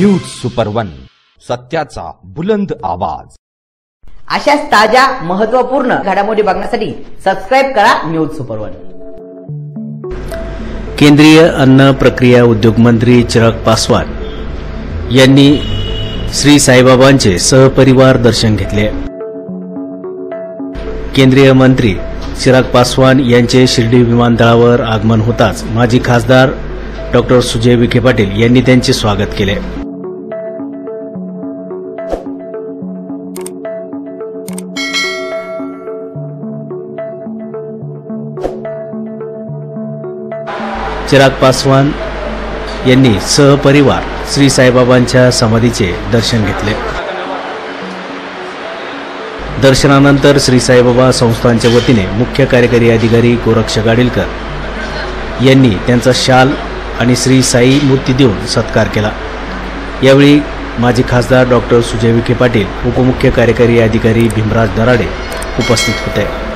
News super one, सत्याचा बुलंद आवाज। अशाच ताज्या महत्त्वपूर्ण घडामोडी बघण्यासाठी सबस्क्राइब करा न्यूज सुपर वन। केंद्रीय अन्न प्रक्रिया उद्योग मंत्री चिराग पासवान यांनी श्री साईबाबांचे सहपरिवार दर्शन घेतले। केंद्रीय मंत्री चिराग पासवान यांचे शिर्डी विमानतळावर आगमन होताच माजी खासदार डॉ. सुजय विखे पाटील यांनी त्यांचे स्वागत केले। चिराग पासवान यांनी सहपरिवार श्री साईबाबांच्या समाधीचे दर्शन घेतले। दर्शनानंतर श्री साईबाबा संस्थानच्या वतीने मुख्य कार्यकारी अधिकारी गोरक्ष गाडीलकर यांनी त्यांचा शाल आणि श्री साई मूर्ती देऊन सत्कार केला। यावेळी माजी खासदार डॉ. सुजय विखे पाटील, उपमुख्य कार्यकारी अधिकारी भीमराज दराडे उपस्थित होते।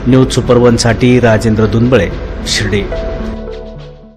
न्यूज सुपर वन साठी राजेंद्र दुंबळे, शिर्डी।